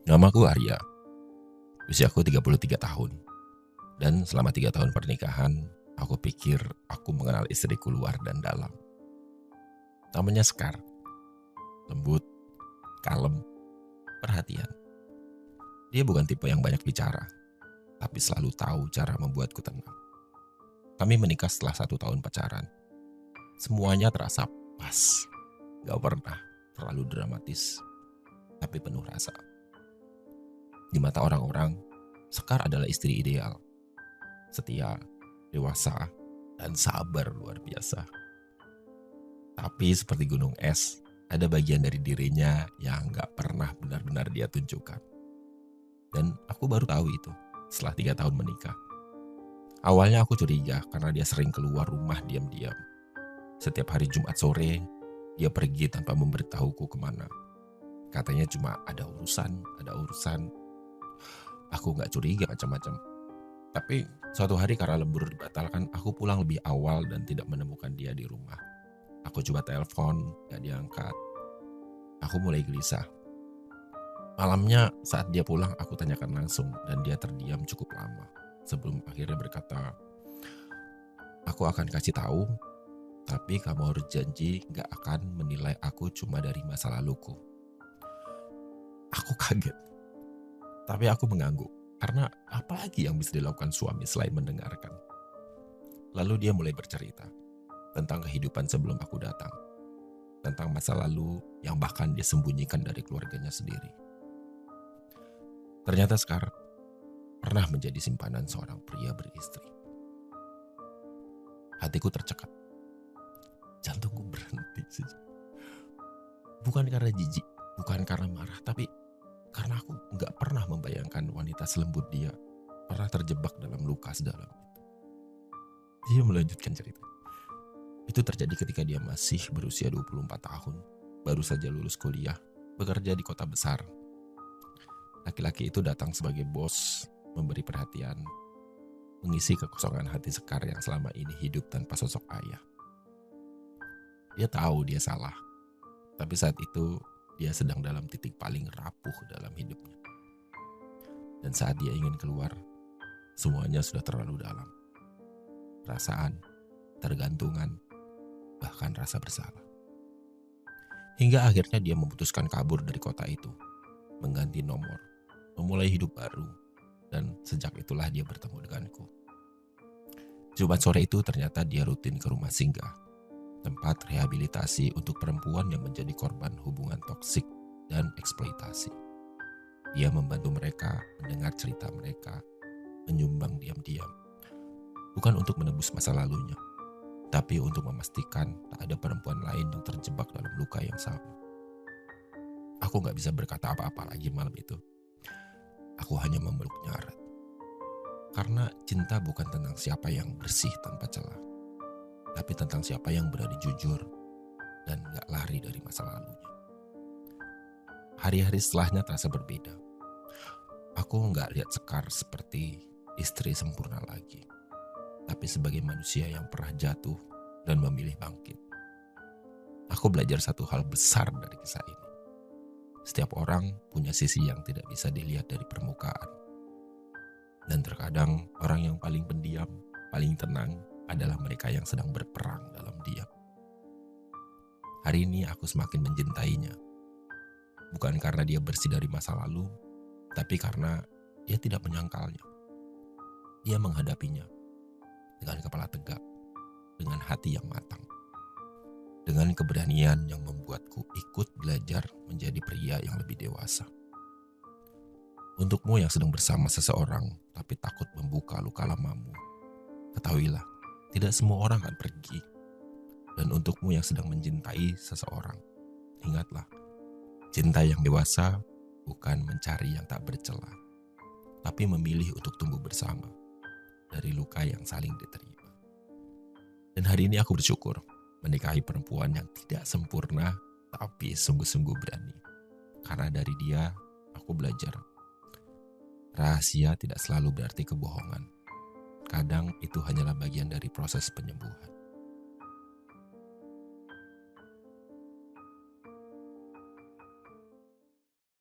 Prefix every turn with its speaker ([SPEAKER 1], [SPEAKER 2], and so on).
[SPEAKER 1] Namaku Arya, usiaku 33 tahun. Dan selama 3 tahun pernikahan, aku pikir aku mengenal istriku luar dan dalam. Namanya Sekar, lembut, kalem, perhatian. Dia bukan tipe yang banyak bicara, tapi selalu tahu cara membuatku tenang. Kami menikah setelah 1 tahun pacaran. Semuanya terasa pas, gak pernah terlalu dramatis, tapi penuh rasa. Di mata orang-orang, Sekar adalah istri ideal. Setia, dewasa, dan sabar luar biasa. Tapi seperti gunung es, ada bagian dari dirinya yang gak pernah benar-benar dia tunjukkan. Dan aku baru tahu itu setelah 3 tahun menikah. Awalnya aku curiga karena dia sering keluar rumah diam-diam. Setiap hari Jumat sore, dia pergi tanpa memberitahuku kemana. Katanya cuma ada urusan. Aku gak curiga macam-macam. Tapi suatu hari karena lembur dibatalkan, aku pulang lebih awal dan tidak menemukan dia di rumah. Aku coba telepon, gak diangkat. Aku mulai gelisah. Malamnya saat dia pulang, aku tanyakan langsung dan dia terdiam cukup lama. Sebelum akhirnya berkata, "Aku akan kasih tahu, tapi kamu harus janji gak akan menilai aku cuma dari masa laluku." Aku kaget, tapi aku mengangguk. Karena apa lagi yang bisa dilakukan suami selain mendengarkan? Lalu dia mulai bercerita tentang kehidupan sebelum aku datang. Tentang masa lalu yang bahkan dia sembunyikan dari keluarganya sendiri. Ternyata Sekar pernah menjadi simpanan seorang pria beristri. Hatiku tercekat. Jantungku berhenti saja. Bukan karena jijik, bukan karena marah, tapi karena aku gak pernah membayangkan wanita selembut dia pernah terjebak dalam luka sedalam itu. Dia melanjutkan cerita. Itu terjadi ketika dia masih berusia 24 tahun, baru saja lulus kuliah, bekerja di kota besar. Laki-laki itu datang sebagai bos, memberi perhatian, mengisi kekosongan hati Sekar yang selama ini hidup tanpa sosok ayah. Dia tahu dia salah, tapi saat itu dia sedang dalam titik paling rapuh dalam hidupnya. Dan saat dia ingin keluar, semuanya sudah terlalu dalam. Perasaan, tergantungan, bahkan rasa bersalah. Hingga akhirnya dia memutuskan kabur dari kota itu, mengganti nomor, memulai hidup baru, dan sejak itulah dia bertemu denganku. Jumat sore itu ternyata dia rutin ke rumah singgah, tempat rehabilitasi untuk perempuan yang menjadi korban hubungan toksik dan eksploitasi. Dia membantu mereka mendengar cerita mereka, menyumbang diam-diam. Bukan untuk menebus masa lalunya, tapi untuk memastikan tak ada perempuan lain yang terjebak dalam luka yang sama. Aku gak bisa berkata apa-apa lagi malam itu. Aku hanya memeluknya erat. Karena cinta bukan tentang siapa yang bersih tanpa celah, tapi tentang siapa yang berani jujur dan gak lari dari masa lalunya. Hari-hari setelahnya terasa berbeda. Aku gak lihat Sekar seperti istri sempurna lagi, tapi sebagai manusia yang pernah jatuh dan memilih bangkit. Aku belajar satu hal besar dari kisah ini. Setiap orang punya sisi yang tidak bisa dilihat dari permukaan. Dan terkadang orang yang paling pendiam, paling tenang, adalah mereka yang sedang berperang dalam diam. Hari ini aku semakin mencintainya. Bukan karena dia bersih dari masa lalu, tapi karena dia tidak menyangkalnya. Dia menghadapinya dengan kepala tegak, dengan hati yang matang. Dengan keberanian yang membuatku ikut belajar menjadi pria yang lebih dewasa. Untukmu yang sedang bersama seseorang tapi takut membuka luka lamamu, ketahuilah, tidak semua orang akan pergi. Dan untukmu yang sedang mencintai seseorang, ingatlah, cinta yang dewasa bukan mencari yang tak bercela, tapi memilih untuk tumbuh bersama dari luka yang saling diterima. Dan hari ini aku bersyukur menikahi perempuan yang tidak sempurna, tapi sungguh-sungguh berani. Karena dari dia, aku belajar. Rahasia tidak selalu berarti kebohongan. Kadang itu hanyalah bagian dari proses penyembuhan.